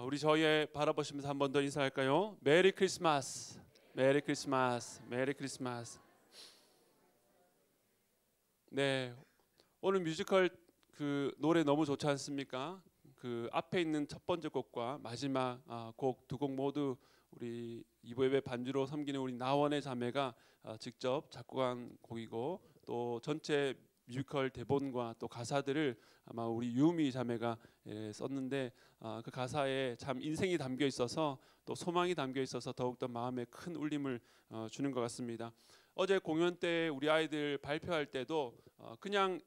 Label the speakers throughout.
Speaker 1: 우리 저희 바라보시면서 한 번 더 인사할까요? 메리 크리스마스, 메리 크리스마스, 메리 크리스마스. 네, 오늘 뮤지컬 그 노래 너무 좋지 않습니까? 그 앞에 있는 첫 번째 곡과 마지막 곡 두 곡 모두 우리 이부 예배 반주로 섬기는 우리 나원의 자매가 직접 작곡한 곡이고, 또 전체 뮤지컬 대본과 또 가사들을 아마 우리 유미 자매가 썼는데, 그 가사에 참 인생이 담겨 있어서 또 소망이 담겨 있어서 더욱더 마음에 큰 울림을 주는 것 같습니다. 어제 공연 때 우리 아이들 발표할 때도 그냥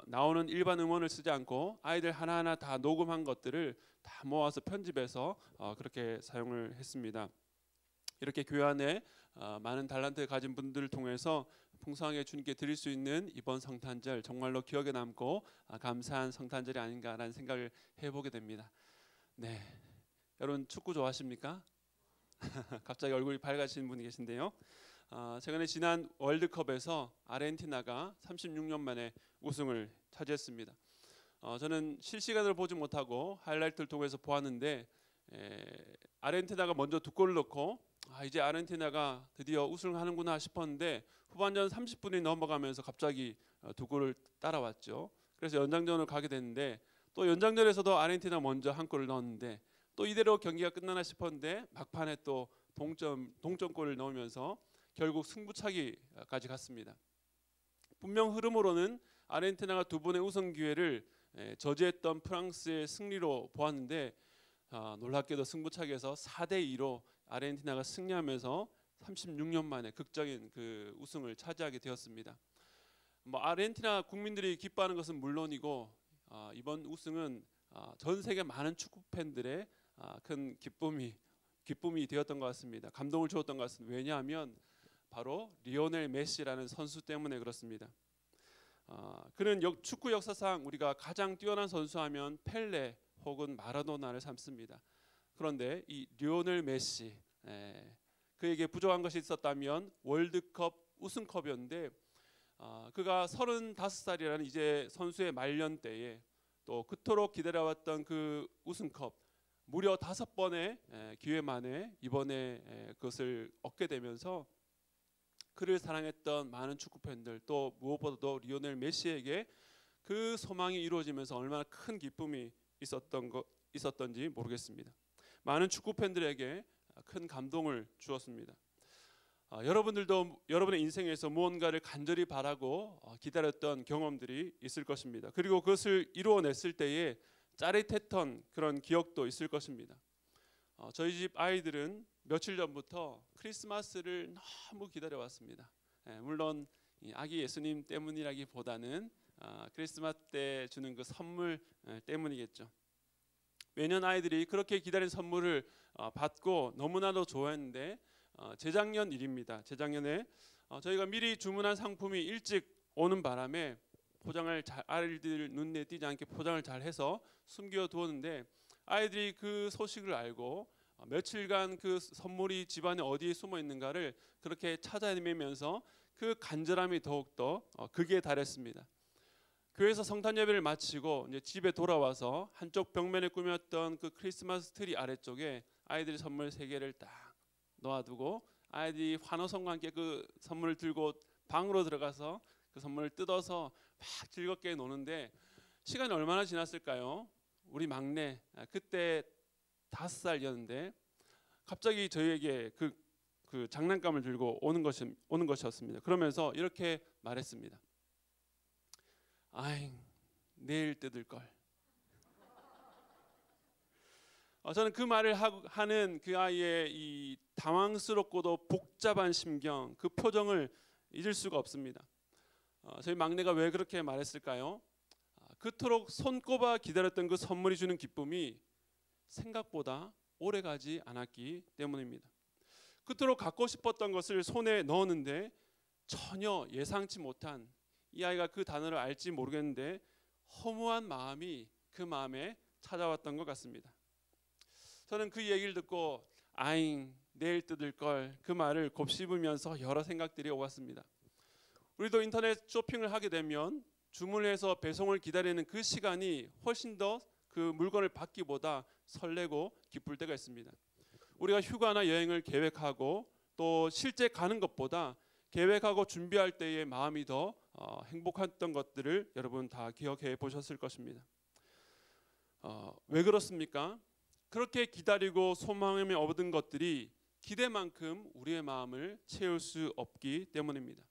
Speaker 1: 나오는 일반 음원을 쓰지 않고 아이들 하나하나 다 녹음한 것들을 다 모아서 편집해서 그렇게 사용을 했습니다. 이렇게 교회 안에 많은 달란트 가진 분들을 통해서 풍성하게 주님께 드릴 수 있는 이번 성탄절 정말로 기억에 남고 감사한 성탄절이 아닌가라는 생각을 해보게 됩니다. 네, 여러분 축구 좋아하십니까? 갑자기 얼굴이 밝아지는 분이 계신데요. 최근에 지난 월드컵에서 아르헨티나가 36년 만에 우승을 차지했습니다. 저는 실시간으로 보지 못하고 하이라이트를 통해서 보았는데, 아르헨티나가 먼저 두 골을 넣고 이제 아르헨티나가 드디어 우승하는구나 싶었는데, 후반전 30분이 넘어가면서 갑자기 두 골을 따라왔죠. 그래서 연장전을 가게 됐는데, 또 연장전에서도 아르헨티나 먼저 한 골을 넣었는데, 또 이대로 경기가 끝나나 싶었는데 막판에 또 동점골을 넣으면서 결국 승부차기까지 갔습니다. 분명 흐름으로는 아르헨티나가 두 번의 우승 기회를 저지했던 프랑스의 승리로 보았는데, 놀랍게도 승부차기에서 4대2로 아르헨티나가 승리하면서 36년 만에 극적인 그 우승을 차지하게 되었습니다. 아르헨티나 국민들이 기뻐하는 것은 물론이고, 이번 우승은 전 세계 많은 축구 팬들의 큰 기쁨이 되었던 것 같습니다. 감동을 주었던 것 같습니다. 왜냐하면 바로 리오넬 메시라는 선수 때문에 그렇습니다. 그는 축구 역사상 우리가 가장 뛰어난 선수하면 펠레 혹은 마라도나를 삼습니다. 그런데 이 리오넬 메시, 그에게 부족한 것이 있었다면 월드컵 우승컵이었는데, 그가 35살이라는 이제 선수의 말년 때에 또 그토록 기다려왔던 그 우승컵 무려 5번의 기회 만에 이번에 그것을 얻게 되면서 그를 사랑했던 많은 축구 팬들, 또 무엇보다도 리오넬 메시에게 그 소망이 이루어지면서 얼마나 큰 기쁨이 있었던지 모르겠습니다. 많은 축구 팬들에게 큰 감동을 주었습니다. 여러분들도 여러분의 인생에서 무언가를 간절히 바라고 기다렸던 경험들이 있을 것입니다. 그리고 그것을 이루어냈을 때에 짜릿했던 그런 기억도 있을 것입니다. 저희 집 아이들은 며칠 전부터 크리스마스를 너무 기다려왔습니다. 물론 아기 예수님 때문이라기보다는 크리스마스 때 주는 그 선물 때문이겠죠. 매년 아이들이 그렇게 기다린 선물을 받고 너무나도 좋아했는데, 재작년 일입니다. 재작년에 저희가 미리 주문한 상품이 일찍 오는 바람에 포장을 아이들 눈에 띄지 않게 포장을 잘 해서 숨겨 두었는데, 아이들이 그 소식을 알고 며칠간 그 선물이 집안에 어디에 숨어 있는가를 그렇게 찾아내면서 그 간절함이 더욱더 극에 달했습니다. 교회에서 성탄 예배를 마치고 이제 집에 돌아와서 한쪽 벽면에 꾸몄던 그 크리스마스 트리 아래쪽에 아이들이 선물 3개를 딱 놓아두고, 아이들이 환호성과 함께 그 선물을 들고 방으로 들어가서 그 선물을 뜯어서 막 즐겁게 노는데, 시간이 얼마나 지났을까요? 우리 막내 그때 5살이었는데 갑자기 저희에게 그 장난감을 들고 오는 것이었습니다. 그러면서 이렇게 말했습니다. 아잉, 내일 뜯을 걸. 저는 그 말을 하는 그 아이의 이 당황스럽고도 복잡한 심경, 그 표정을 잊을 수가 없습니다. 저희 막내가 왜 그렇게 말했을까요? 그토록 손꼽아 기다렸던 그 선물이 주는 기쁨이 생각보다 오래가지 않았기 때문입니다. 그토록 갖고 싶었던 것을 손에 넣었는데 전혀 예상치 못한, 이 아이가 그 단어를 알지 모르겠는데 허무한 마음이 그 마음에 찾아왔던 것 같습니다. 저는 그 얘기를 듣고 아잉, 내일 뜯을 걸, 그 말을 곱씹으면서 여러 생각들이 오갔습니다. 우리도 인터넷 쇼핑을 하게 되면 주문을 해서 배송을 기다리는 그 시간이 훨씬 더 그 물건을 받기보다 설레고 기쁠 때가 있습니다. 우리가 휴가나 여행을 계획하고 또 실제 가는 것보다 계획하고 준비할 때의 마음이 더 행복했던 것들을 여러분 다 기억해 보셨을 것입니다. 왜 그렇습니까? 그렇게 기다리고 소망하며 얻은 것들이 기대만큼 우리의 마음을 채울 수 없기 때문입니다.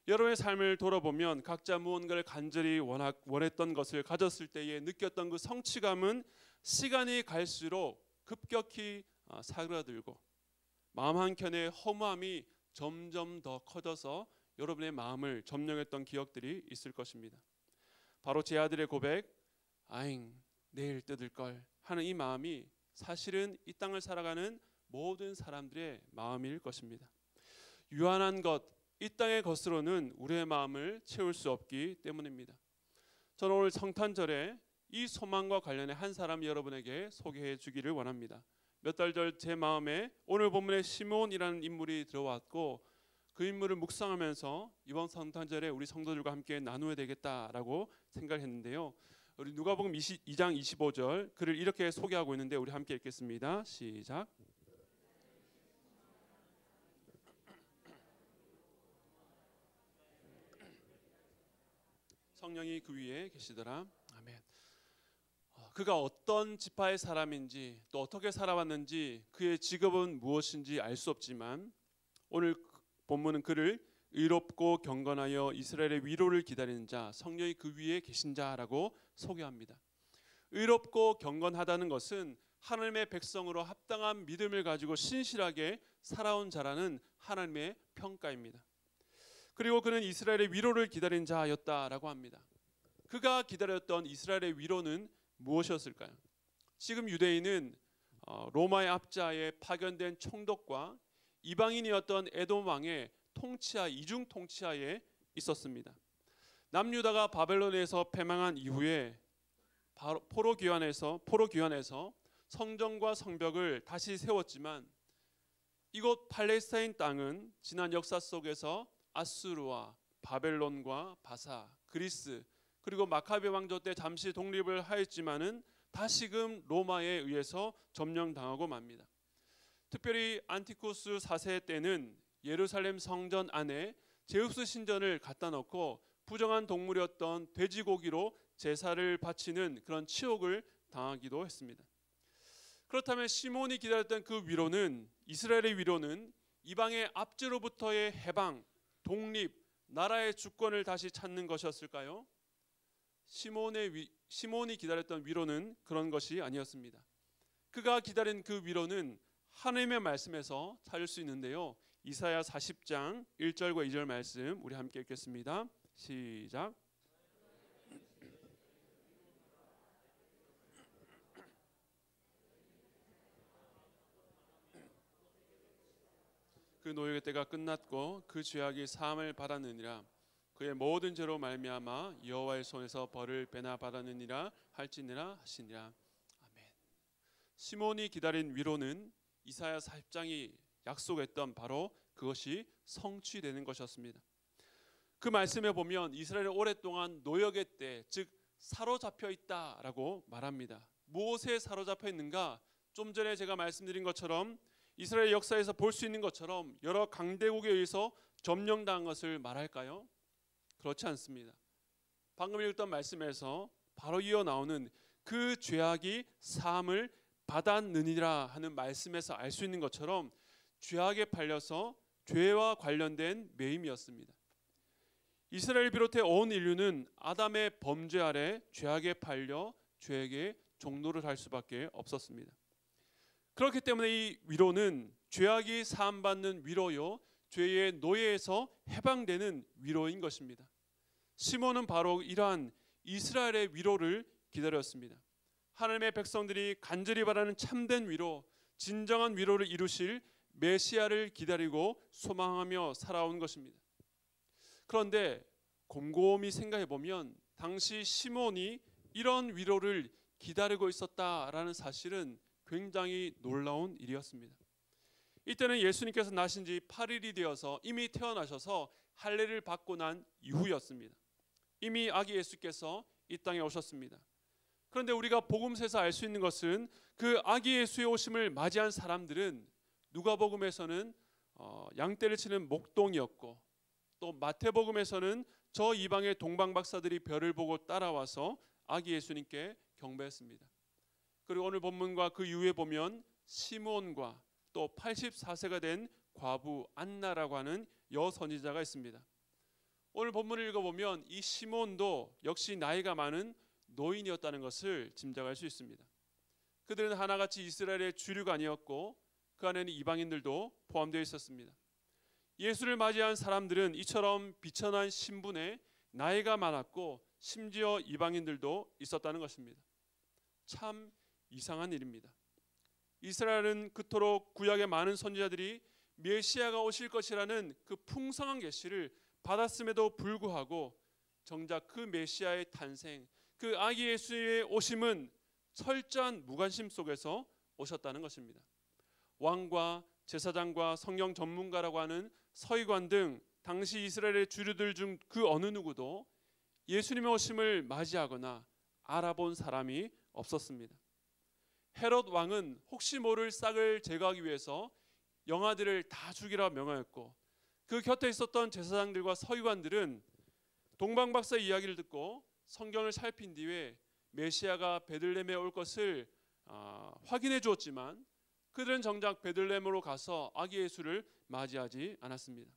Speaker 1: 여러분의 삶을 돌아보면 각자 무언가를 간절히 원했던 것을 가졌을 때에 느꼈던 그 성취감은 시간이 갈수록 급격히 사그라들고 마음 한켠의 허무함이 점점 더 커져서 여러분의 마음을 점령했던 기억들이 있을 것입니다. 바로 제 아들의 고백, 아잉 내일 뜯을 걸 하는 이 마음이 사실은 이 땅을 살아가는 모든 사람들의 마음일 것입니다. 유한한 것, 이 땅의 것으로는 우리의 마음을 채울 수 없기 때문입니다. 저는 오늘 성탄절에 이 소망과 관련해 한 사람 여러분에게 소개해 주기를 원합니다. 몇 달 전 제 마음에 오늘 본문에 시몬이라는 인물이 들어왔고 그 인물을 묵상하면서 이번 성탄절에 우리 성도들과 함께 나누어야 되겠다라고 생각했는데요. 우리 누가복음 2장 25절 그를 이렇게 소개하고 있는데 우리 함께 읽겠습니다. 시작. 성령이 그 위에 계시더라. 아멘. 그가 어떤 지파의 사람인지 또 어떻게 살아왔는지 그의 직업은 무엇인지 알 수 없지만 오늘 본문은 그를 의롭고 경건하여 이스라엘의 위로를 기다리는 자, 성령이 그 위에 계신 자라고 소개합니다. 의롭고 경건하다는 것은 하나님의 백성으로 합당한 믿음을 가지고 신실하게 살아온 자라는 하나님의 평가입니다. 그리고 그는 이스라엘의 위로를 기다린 자였다라고 합니다. 그가 기다렸던 이스라엘의 위로는 무엇이었을까요? 지금 유대인은 로마의 압자에 파견된 총독과 이방인이었던 에돔 왕의 통치하 이중 통치하에 있었습니다. 남유다가 바벨론에서 패망한 이후에 포로 귀환해서 성전과 성벽을 다시 세웠지만 이곳 팔레스타인 땅은 지난 역사 속에서 아수르와 바벨론과 바사, 그리스 그리고 마카베 왕조 때 잠시 독립을 하였지만은 다시금 로마에 의해서 점령당하고 맙니다. 특별히 안티쿠스 4세 때는 예루살렘 성전 안에 제우스 신전을 갖다 놓고 부정한 동물이었던 돼지고기로 제사를 바치는 그런 치욕을 당하기도 했습니다. 그렇다면 시몬이 기다렸던 그 위로는 이스라엘의 위로는 이방의 압제로부터의 해방, 독립, 나라의 주권을 다시 찾는 것이었을까요? 시몬이 기다렸던 위로는 그런 것이 아니었습니다. 그가 기다린 그 위로는 하나님의 말씀에서 찾을 수 있는데요. 이사야 40장 1절과 2절 말씀 우리 함께 읽겠습니다. 시작. 그 노역의 때가 끝났고 그 죄악이 사함을 받았느니라. 그의 모든 죄로 말미암아 여호와의 손에서 벌을 배나 받았느니라 할지니라 하시니라. 아멘. 시몬이 기다린 위로는 이사야 40장이 약속했던 바로 그것이 성취되는 것이었습니다. 그 말씀에 보면 이스라엘이 오랫동안 노역의 때, 즉 사로잡혀 있다라고 말합니다. 무엇에 사로잡혀 있는가? 좀 전에 제가 말씀드린 것처럼 이스라엘 역사에서 볼 수 있는 것처럼 여러 강대국에 의해서 점령당한 것을 말할까요? 그렇지 않습니다. 방금 읽었던 말씀에서 바로 이어 나오는 그 죄악이 사함을 받았느니라 하는 말씀에서 알 수 있는 것처럼 죄악에 팔려서 죄와 관련된 매임이었습니다. 이스라엘 비롯해 온 인류는 아담의 범죄 아래 죄악에 팔려 죄에게 종노를 할 수밖에 없었습니다. 그렇기 때문에 이 위로는 죄악이 사함받는 위로요, 죄의 노예에서 해방되는 위로인 것입니다. 시몬은 바로 이러한 이스라엘의 위로를 기다렸습니다. 하나님의 백성들이 간절히 바라는 참된 위로, 진정한 위로를 이루실 메시아를 기다리고 소망하며 살아온 것입니다. 그런데 곰곰이 생각해 보면 당시 시몬이 이런 위로를 기다리고 있었다라는 사실은 굉장히 놀라운 일이었습니다. 이때는 예수님께서 나신 지 8일이 되어서 이미 태어나셔서 할례를 받고 난 이후였습니다. 이미 아기 예수께서 이 땅에 오셨습니다. 그런데 우리가 복음서에서 알 수 있는 것은 그 아기 예수의 오심을 맞이한 사람들은 누가복음에서는 양떼를 치는 목동이었고, 또 마태복음에서는 저 이방의 동방 박사들이 별을 보고 따라와서 아기 예수님께 경배했습니다. 그리고 오늘 본문과 그 이후에 보면 시므온과 또 84세가 된 과부 안나라고 하는 여선지자가 있습니다. 오늘 본문을 읽어보면 이 시므온도 역시 나이가 많은 노인이었다는 것을 짐작할 수 있습니다. 그들은 하나같이 이스라엘의 주류가 아니었고 그 안에는 이방인들도 포함되어 있었습니다. 예수를 맞이한 사람들은 이처럼 비천한 신분에 나이가 많았고 심지어 이방인들도 있었다는 것입니다. 참 이상한 일입니다. 이스라엘은 그토록 구약의 많은 선지자들이 메시아가 오실 것이라는 그 풍성한 계시를 받았음에도 불구하고 정작 그 메시아의 탄생, 그 아기 예수의 오심은 철저한 무관심 속에서 오셨다는 것입니다. 왕과 제사장과 성경 전문가라고 하는 서기관 등 당시 이스라엘의 주류들 중 그 어느 누구도 예수님의 오심을 맞이하거나 알아본 사람이 없었습니다. 헤롯 왕은 혹시 모를 싹을 제거하기 위해서 영아들을 다 죽이라 명하였고, 그 곁에 있었던 제사장들과 서기관들은 동방박사 이야기를 듣고 성경을 살핀 뒤에 메시아가 베들레헴에 올 것을 확인해 주었지만 그들은 정작 베들레헴으로 가서 아기 예수를 맞이하지 않았습니다.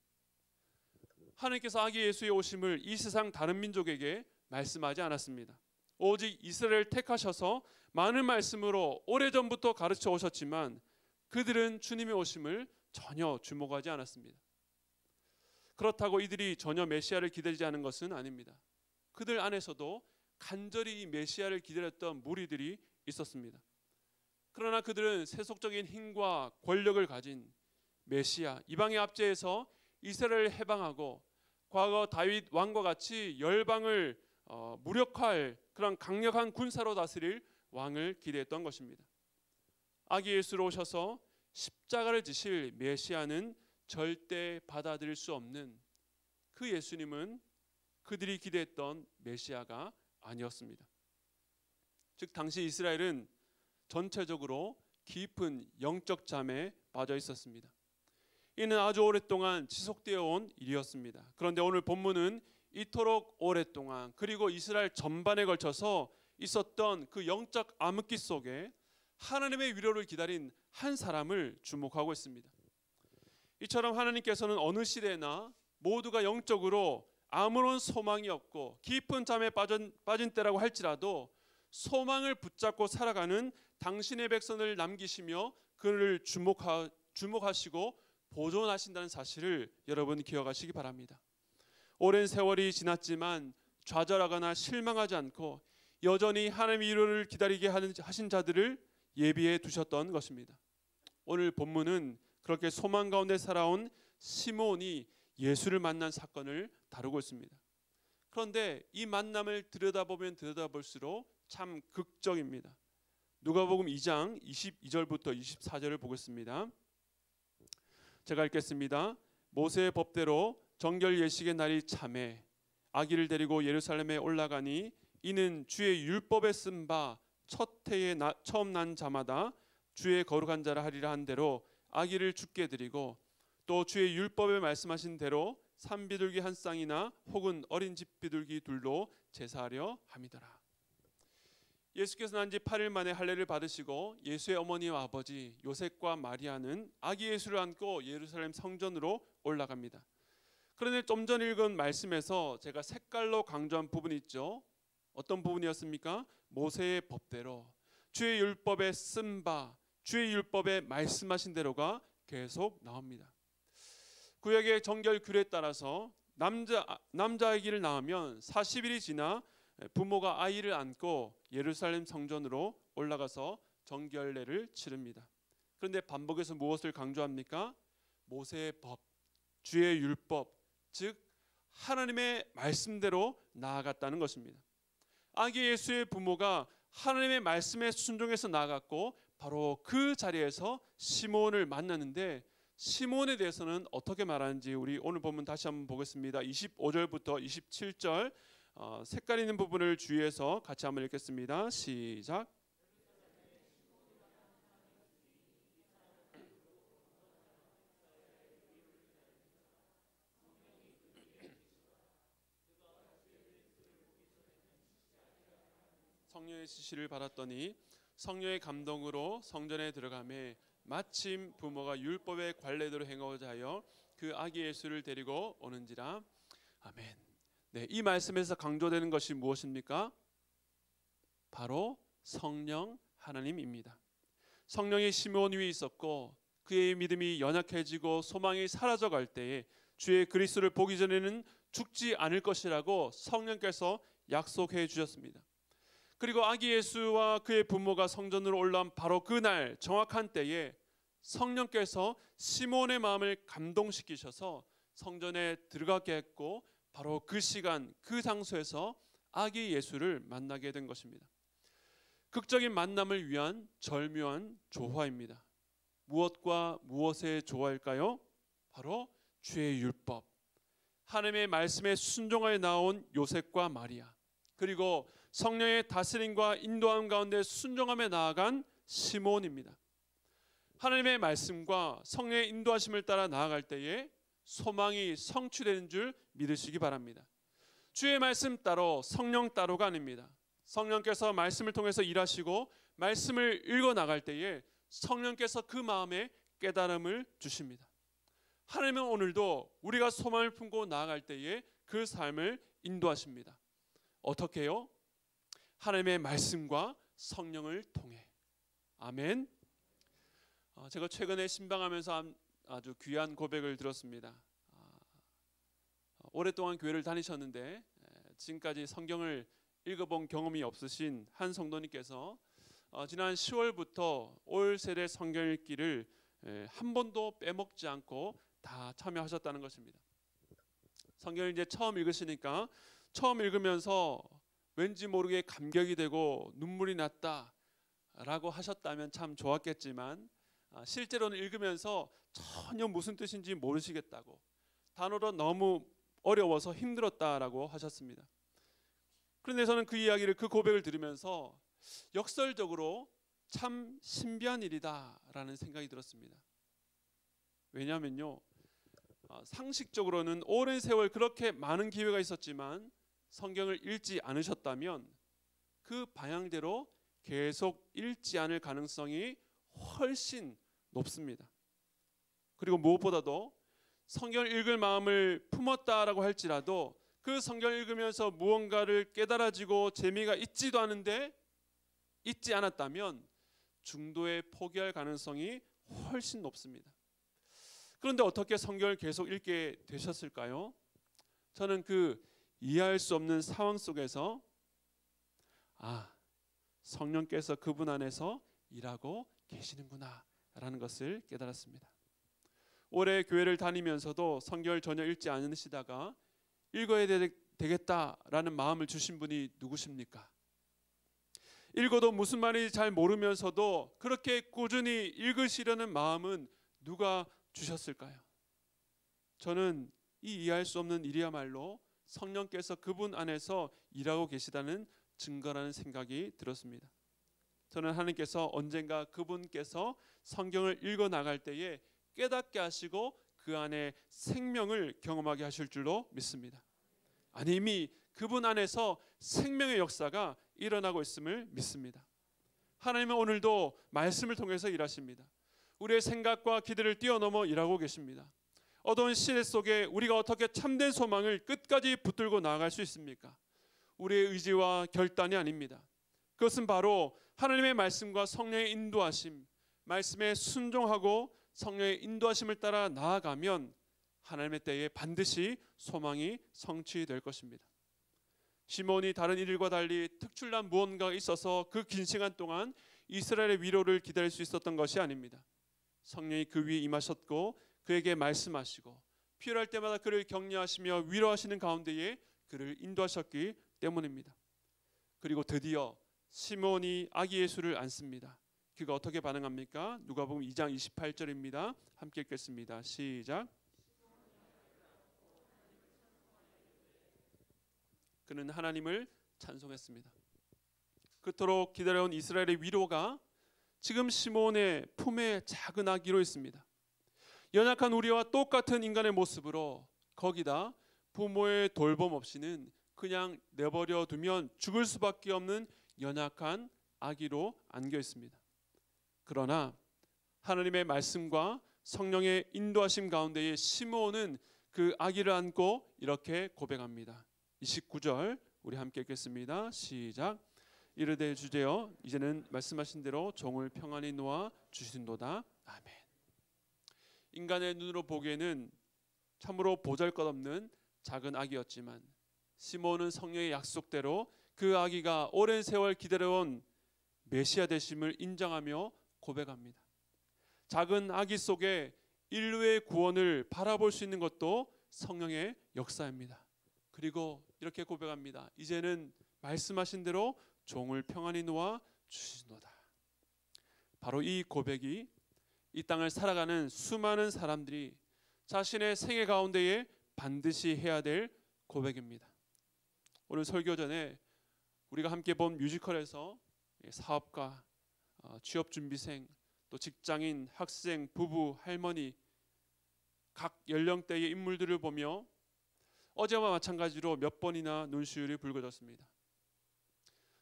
Speaker 1: 하나님께서 아기 예수의 오심을 이 세상 다른 민족에게 말씀하지 않았습니다. 오직 이스라엘을 택하셔서 많은 말씀으로 오래전부터 가르쳐 오셨지만 그들은 주님의 오심을 전혀 주목하지 않았습니다. 그렇다고 이들이 전혀 메시아를 기다리지 않은 것은 아닙니다. 그들 안에서도 간절히 이 메시아를 기다렸던 무리들이 있었습니다. 그러나 그들은 세속적인 힘과 권력을 가진 메시아, 이방의 압제에서 이스라엘을 해방하고 과거 다윗 왕과 같이 열방을 무력화할 그런 강력한 군사로 다스릴 왕을 기대했던 것입니다. 아기 예수로 오셔서 십자가를 지실 메시아는 절대 받아들일 수 없는 그 예수님은 그들이 기대했던 메시아가 아니었습니다. 즉 당시 이스라엘은 전체적으로 깊은 영적 잠에 빠져 있었습니다. 이는 아주 오랫동안 지속되어 온 일이었습니다. 그런데 오늘 본문은 이토록 오랫동안 그리고 이스라엘 전반에 걸쳐서 있었던 그 영적 암흑기 속에 하나님의 위로를 기다린 한 사람을 주목하고 있습니다. 이처럼 하나님께서는 어느 시대나 모두가 영적으로 아무런 소망이 없고 깊은 잠에 빠진 때라고 할지라도 소망을 붙잡고 살아가는 당신의 백성을 남기시며 그를 주목하시고 보존하신다는 사실을 여러분 기억하시기 바랍니다. 오랜 세월이 지났지만 좌절하거나 실망하지 않고 여전히 하나님의 위로를 기다리게 하신 자들을 예비해 두셨던 것입니다. 오늘 본문은 그렇게 소망 가운데 살아온 시므온이 예수를 만난 사건을 다루고 있습니다. 그런데 이 만남을 들여다보면 들여다볼수록 참 극적입니다. 누가복음 2장 22절부터 24절을 보겠습니다. 제가 읽겠습니다. 모세의 법대로 정결 예식의 날이 차매 아기를 데리고 예루살렘에 올라가니 이는 주의 율법에 쓴 바 첫 해에 처음 난 자마다 주의 거룩한 자라 하리라 한 대로 아기를 죽게 드리고 또 주의 율법에 말씀하신 대로 산비둘기 한 쌍이나 혹은 어린 집비둘기 둘로 제사하려 함이더라. 예수께서 난 지 8일 만에 할례를 받으시고 예수의 어머니와 아버지 요셉과 마리아는 아기 예수를 안고 예루살렘 성전으로 올라갑니다. 그런데 좀 전 읽은 말씀에서 제가 색깔로 강조한 부분이 있죠. 어떤 부분이었습니까? 모세의 법대로 주의 율법에 쓴 바 주의 율법에 말씀하신 대로가 계속 나옵니다. 구약의 정결 규례에 따라서 남자 아기를 낳으면 40일이 지나 부모가 아이를 안고 예루살렘 성전으로 올라가서 정결례를 치릅니다. 그런데 반복해서 무엇을 강조합니까? 모세의 법, 주의 율법, 즉 하나님의 말씀대로 나아갔다는 것입니다. 아기 예수의 부모가 하나님의 말씀에 순종해서 나아갔고 바로 그 자리에서 시므온을 만났는데 시므온에 대해서는 어떻게 말하는지 우리 오늘 본문 다시 한번 보겠습니다. 25절부터 27절 색깔 있는 부분을 주의해서 같이 한번 읽겠습니다. 시작. 성령의 지시를 받았더니 성령의 감동으로 성전에 들어가매 마침 부모가 율법의 관례대로 행하고자 하여 그 아기 예수를 데리고 오는지라. 아멘. 네, 이 말씀에서 강조되는 것이 무엇입니까? 바로 성령 하나님입니다. 성령이 시므온 위에 있었고 그의 믿음이 연약해지고 소망이 사라져갈 때에 주의 그리스도를 보기 전에는 죽지 않을 것이라고 성령께서 약속해 주셨습니다. 그리고 아기 예수와 그의 부모가 성전으로 올라온 바로 그날 정확한 때에 성령께서 시몬의 마음을 감동시키셔서 성전에 들어가게 했고 바로 그 시간 그 장소에서 아기 예수를 만나게 된 것입니다. 극적인 만남을 위한 절묘한 조화입니다. 무엇과 무엇의 조화일까요? 바로 주의 율법, 하나님의 말씀에 순종하여 나온 요셉과 마리아, 그리고 성령의 다스림과 인도함 가운데 순종하며 나아간 시몬입니다. 하나님의 말씀과 성령의 인도하심을 따라 나아갈 때에 소망이 성취되는 줄 믿으시기 바랍니다. 주의 말씀 따로 성령 따로가 아닙니다. 성령께서 말씀을 통해서 일하시고 말씀을 읽어 나갈 때에 성령께서 그 마음에 깨달음을 주십니다. 하나님은 오늘도 우리가 소망을 품고 나아갈 때에 그 삶을 인도하십니다. 어떻게요? 하나님의 말씀과 성령을 통해. 아멘. 제가 최근에 신방하면서 아주 귀한 고백을 들었습니다. 오랫동안 교회를 다니셨는데 지금까지 성경을 읽어본 경험이 없으신 한 성도님께서 지난 10월부터 올 세대 성경 읽기를 한 번도 빼먹지 않고 다 참여하셨다는 것입니다. 성경을 이제 처음 읽으시니까 처음 읽으면서 왠지 모르게 감격이 되고 눈물이 났다라고 하셨다면 참 좋았겠지만 실제로는 읽으면서 전혀 무슨 뜻인지 모르시겠다고, 단어로 너무 어려워서 힘들었다라고 하셨습니다. 그런데 저는 그 이야기를, 그 고백을 들으면서 역설적으로 참 신비한 일이다라는 생각이 들었습니다. 왜냐하면요, 상식적으로는 오랜 세월 그렇게 많은 기회가 있었지만 성경을 읽지 않으셨다면 그 방향대로 계속 읽지 않을 가능성이 훨씬 높습니다. 그리고 무엇보다도 성경을 읽을 마음을 품었다라고 할지라도 그 성경을 읽으면서 무언가를 깨달아지고 재미가 있지도 않은데 있지 않았다면 중도에 포기할 가능성이 훨씬 높습니다. 그런데 어떻게 성경을 계속 읽게 되셨을까요? 저는 그 이해할 수 없는 상황 속에서 성령께서 그분 안에서 일하고 계시는구나 라는 것을 깨달았습니다. 올해 교회를 다니면서도 성경을 전혀 읽지 않으시다가 읽어야 되겠다라는 마음을 주신 분이 누구십니까? 읽어도 무슨 말인지 잘 모르면서도 그렇게 꾸준히 읽으시려는 마음은 누가 주셨을까요? 저는 이 이해할 수 없는 일이야말로 성령께서 그분 안에서 일하고 계시다는 증거라는 생각이 들었습니다. 저는 하나님께서 언젠가 그분께서 성경을 읽어 나갈 때에 깨닫게 하시고 그 안에 생명을 경험하게 하실 줄로 믿습니다. 아니, 이미 그분 안에서 생명의 역사가 일어나고 있음을 믿습니다. 하나님은 오늘도 말씀을 통해서 일하십니다. 우리의 생각과 기대를 뛰어넘어 일하고 계십니다. 어두운 시대 속에 우리가 어떻게 참된 소망을 끝까지 붙들고 나아갈 수 있습니까? 우리의 의지와 결단이 아닙니다. 그것은 바로 하나님의 말씀과 성령의 인도하심, 말씀에 순종하고 성령의 인도하심을 따라 나아가면 하나님의 때에 반드시 소망이 성취될 것입니다. 시몬이 다른 이들과 달리 특출난 무언가가 있어서 그 긴 시간 동안 이스라엘의 위로를 기다릴 수 있었던 것이 아닙니다. 성령이 그 위에 임하셨고 그에게 말씀하시고 필요할 때마다 그를 격려하시며 위로하시는 가운데에 그를 인도하셨기 때문입니다. 그리고 드디어 시몬이 아기 예수를 안습니다. 그가 어떻게 반응합니까? 누가복음 2장 28절입니다. 함께 읽겠습니다. 시작. 그는 하나님을 찬송했습니다. 그토록 기다려온 이스라엘의 위로가 지금 시몬의 품에 작은 아기로 있습니다. 연약한 우리와 똑같은 인간의 모습으로, 거기다 부모의 돌봄 없이는 그냥 내버려 두면 죽을 수밖에 없는 연약한 아기로 안겨 있습니다. 그러나 하나님의 말씀과 성령의 인도하심 가운데에 시므온은 그 아기를 안고 이렇게 고백합니다. 29절 우리 함께 읽겠습니다. 시작. 이르되 주제여 이제는 말씀하신 대로 종을 평안히 놓아 주신도다. 아멘. 인간의 눈으로 보기에는 참으로 보잘것없는 작은 아기였지만 시므온은 성령의 약속대로 그 아기가 오랜 세월 기다려온 메시아 되심을 인정하며 고백합니다. 작은 아기 속에 인류의 구원을 바라볼 수 있는 것도 성령의 역사입니다. 그리고 이렇게 고백합니다. 이제는 말씀하신 대로 종을 평안히 놓아 주시노다. 바로 이 고백이 이 땅을 살아가는 수많은 사람들이 자신의 생애 가운데에 반드시 해야 될 고백입니다. 오늘 설교 전에 우리가 함께 본 뮤지컬에서 사업가, 취업준비생, 또 직장인, 학생, 부부, 할머니 각 연령대의 인물들을 보며 어제와 마찬가지로 몇 번이나 눈시울이 붉어졌습니다.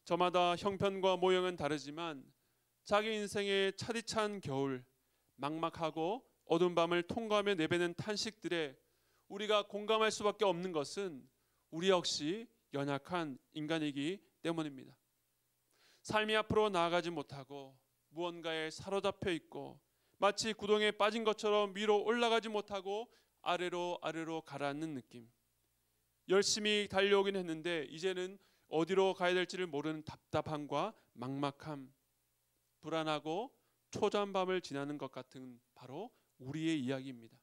Speaker 1: 저마다 형편과 모형은 다르지만 자기 인생의 차디찬 겨울, 막막하고 어두운 밤을 통과하며 내뱉는 탄식들에 우리가 공감할 수밖에 없는 것은 우리 역시 연약한 인간이기 때문입니다. 삶이 앞으로 나아가지 못하고 무언가에 사로잡혀 있고 마치 구덩이에 빠진 것처럼 위로 올라가지 못하고 아래로 가라앉는 느낌. 열심히 달려오긴 했는데 이제는 어디로 가야 될지를 모르는 답답함과 막막함, 불안하고 초조한 밤을 지나는 것 같은 바로 우리의 이야기입니다.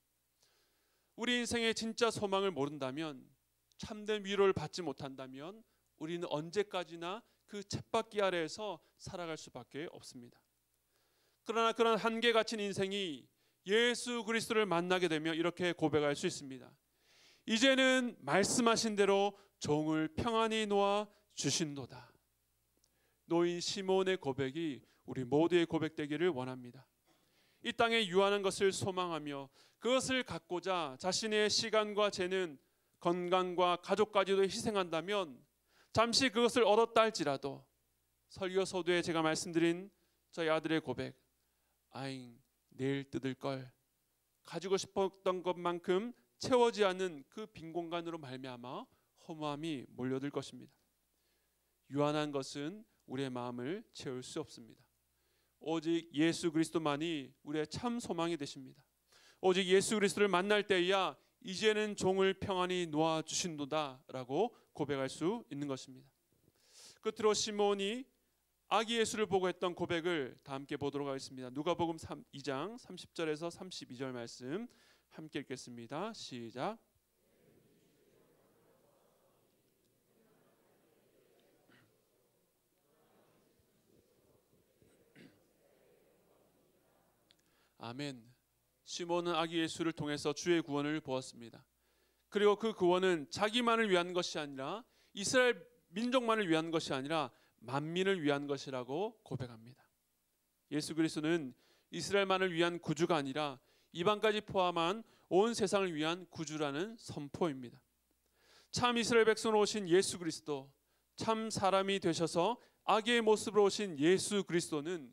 Speaker 1: 우리 인생의 진짜 소망을 모른다면, 참된 위로를 받지 못한다면 우리는 언제까지나 그 쳇바퀴 아래에서 살아갈 수밖에 없습니다. 그러나 그런 한계 갇힌 인생이 예수 그리스도를 만나게 되면 이렇게 고백할 수 있습니다. 이제는 말씀하신 대로 종을 평안히 놓아 주신도다. 노인 시몬의 고백이 우리 모두의 고백되기를 원합니다. 이 땅에 유한한 것을 소망하며 그것을 갖고자 자신의 시간과 재능, 건강과 가족까지도 희생한다면 잠시 그것을 얻었다 할지라도 설교 서두에 제가 말씀드린 저희 아들의 고백, 아잉 내일 뜯을 걸, 가지고 싶었던 것만큼 채워지 않는 그 빈 공간으로 말미암아 허무함이 몰려들 것입니다. 유한한 것은 우리의 마음을 채울 수 없습니다. 오직 예수 그리스도만이 우리의 참 소망이 되십니다. 오직 예수 그리스도를 만날 때야 이제는 종을 평안히 놓아 주신도다 라고 고백할 수 있는 것입니다. 끝으로 시몬이 아기 예수를 보고 했던 고백을 다 함께 보도록 하겠습니다. 누가복음 2장 30절에서 32절 말씀 함께 읽겠습니다. 시작. 아멘. 시몬은 아기 예수를 통해서 주의 구원을 보았습니다. 그리고 그 구원은 자기만을 위한 것이 아니라 이스라엘 민족만을 위한 것이 아니라 만민을 위한 것이라고 고백합니다. 예수 그리스도는 이스라엘만을 위한 구주가 아니라 이방까지 포함한 온 세상을 위한 구주라는 선포입니다. 참 이스라엘 백성으로 오신 예수 그리스도, 참 사람이 되셔서 아기의 모습으로 오신 예수 그리스도는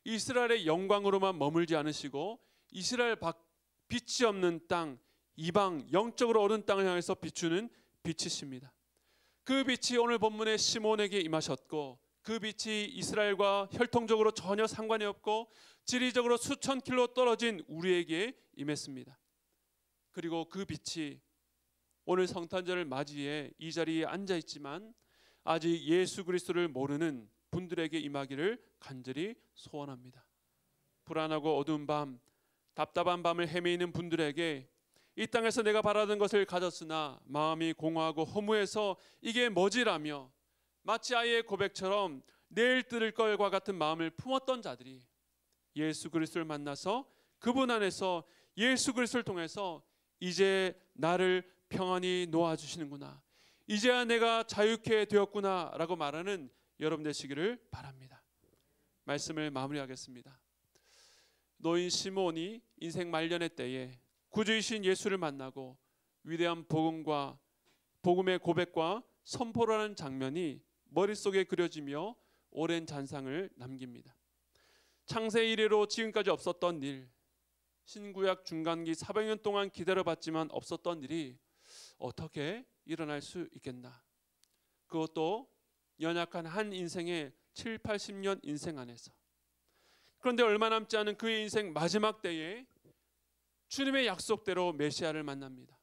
Speaker 1: 이스라엘의 영광으로만 머물지 않으시고 이스라엘 밖 빛이 없는 땅, 이방 영적으로 어두운 땅을 향해서 비추는 빛이십니다. 그 빛이 오늘 본문의 시몬에게 임하셨고 그 빛이 이스라엘과 혈통적으로 전혀 상관이 없고 지리적으로 수천 킬로 떨어진 우리에게 임했습니다. 그리고 그 빛이 오늘 성탄절을 맞이해 이 자리에 앉아 있지만 아직 예수 그리스도를 모르는 분들에게 임하기를 간절히 소원합니다. 불안하고 어두운 밤, 답답한 밤을 헤매이는 분들에게 이 땅에서 내가 바라던 것을 가졌으나 마음이 공허하고 허무해서 이게 뭐지라며 마치 아이의 고백처럼 내일 뜯을 걸과 같은 마음을 품었던 자들이 예수 그리스도를 만나서 그분 안에서 예수 그리스도를 통해서 이제 나를 평안히 놓아주시는구나, 이제야 내가 자유케 되었구나라고 말하는 여러분 되시기를 바랍니다. 말씀을 마무리하겠습니다. 노인 시몬이 인생 말년의 때에 구주이신 예수를 만나고 위대한 복음의 고백과 선포를 하는 장면이 머릿속에 그려지며 오랜 잔상을 남깁니다. 창세 이래로 지금까지 없었던 일, 신구약 중간기 400년 동안 기다려봤지만 없었던 일이 어떻게 일어날 수 있겠나. 그것도 연약한 한 인생의 7, 80년 인생 안에서. 그런데 얼마 남지 않은 그의 인생 마지막 때에 주님의 약속대로 메시아를 만납니다.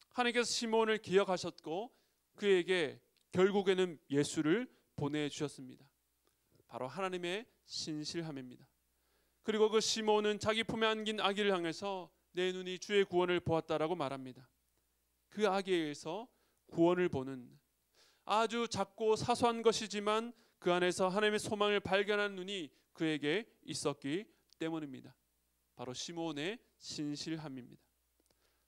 Speaker 1: 하나님께서 시몬을 기억하셨고 그에게 결국에는 예수를 보내주셨습니다. 바로 하나님의 신실함입니다. 그리고 그 시몬은 자기 품에 안긴 아기를 향해서 내 눈이 주의 구원을 보았다라고 말합니다. 그 아기에 의해서 구원을 보는 아주 작고 사소한 것이지만 그 안에서 하나님의 소망을 발견한 눈이 그에게 있었기 때문입니다. 바로 시몬의 신실함입니다.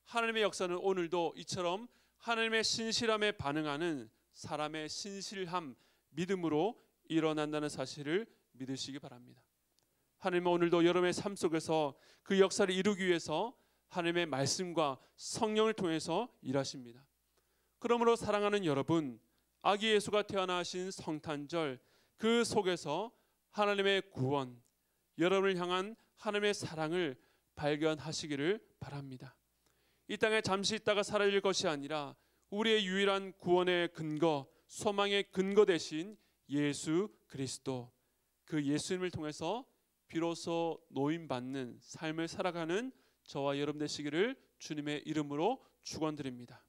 Speaker 1: 하나님의 역사는 오늘도 이처럼 하나님의 신실함에 반응하는 사람의 신실함, 믿음으로 일어난다는 사실을 믿으시기 바랍니다. 하나님은 오늘도 여러분의 삶 속에서 그 역사를 이루기 위해서 하나님의 말씀과 성령을 통해서 일하십니다. 그러므로 사랑하는 여러분, 아기 예수가 태어나신 성탄절 그 속에서 하나님의 구원, 여러분을 향한 하나님의 사랑을 발견하시기를 바랍니다. 이 땅에 잠시 있다가 사라질 것이 아니라 우리의 유일한 구원의 근거, 소망의 근거 되신 예수 그리스도, 그 예수님을 통해서 비로소 노임받는 삶을 살아가는 저와 여러분 되시기를 주님의 이름으로 축원드립니다.